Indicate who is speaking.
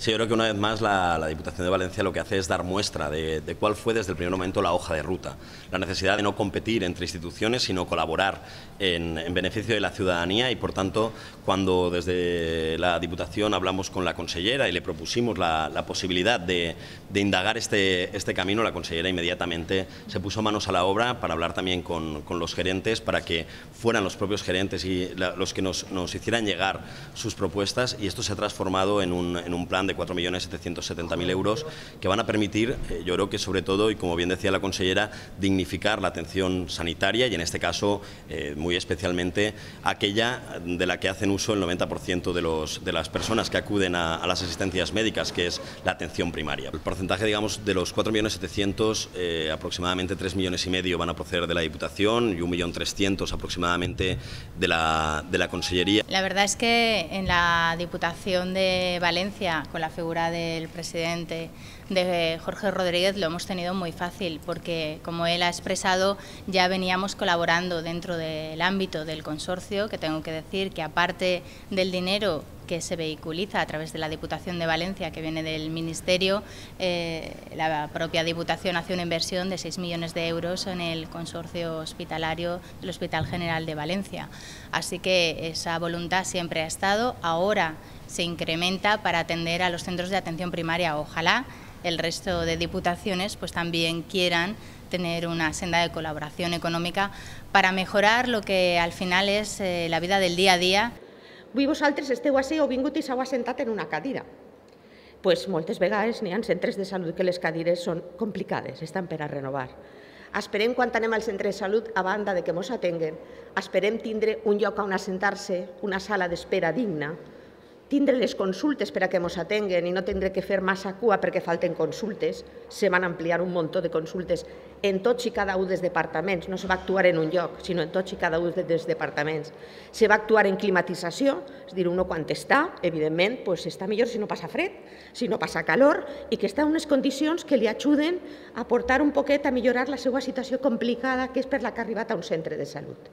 Speaker 1: Sí, yo creo que una vez más la Diputación de Valencia lo que hace es dar muestra de cuál fue desde el primer momento la hoja de ruta. La necesidad de no competir entre instituciones, sino colaborar en beneficio de la ciudadanía y, por tanto, cuando desde la Diputación hablamos con la consellera y le propusimos la posibilidad de indagar este camino, la consellera inmediatamente se puso manos a la obra para hablar también con los gerentes, para que fueran los propios gerentes y los que nos hicieran llegar sus propuestas, y esto se ha transformado en un plan de 4.770.000 euros que van a permitir, yo creo que sobre todo, y como bien decía la consellera, dignificar la atención sanitaria y en este caso muy especialmente aquella de la que hacen uso el 90% de las personas que acuden a las asistencias médicas, que es la atención primaria. El porcentaje, digamos, de los 4.700.000, aproximadamente 3,5 millones van a proceder de la Diputación y 1.300.000 aproximadamente de la Consellería.
Speaker 2: La verdad es que en la Diputación de Valencia, con la figura del presidente de Jorge Rodríguez, lo hemos tenido muy fácil porque, como él ha expresado, ya veníamos colaborando dentro del ámbito del consorcio, que tengo que decir que aparte del dinero que se vehiculiza a través de la Diputación de Valencia, que viene del Ministerio, la propia Diputación hace una inversión de 6 millones de euros en el consorcio hospitalario del Hospital General de Valencia. Así que esa voluntad siempre ha estado, ahora se incrementa para atender a los centros de atención primaria. Ojalá el resto de diputaciones pues también quieran tener una senda de colaboración econòmica para mejorar lo que al final es la vida del día a día.
Speaker 3: Avui vosaltres esteu així o vingut i s'heu assentat en una cadira. Pues moltes vegades n'hi ha centres de salut que les cadires són complicades, estan per a renovar. Esperem, quan anem al centre de salut, a banda de que ens atenguen, esperem tindre un lloc on assentar-se, una sala d'espera digna, tindre les consultes per a que ens atenguen i no tindre que fer massa cua perquè falten consultes. Se van ampliar un munt de consultes en tots i cada un dels departaments. No se va actuar en un lloc, sinó en tots i cada un dels departaments. Se va actuar en climatització, és a dir, uno quan està, evidentment, està millor si no passa fred, si no passa calor, i que està en unes condicions que li ajuden a portar un poquet a millorar la seva situació complicada, que és per la que ha arribat a un centre de salut.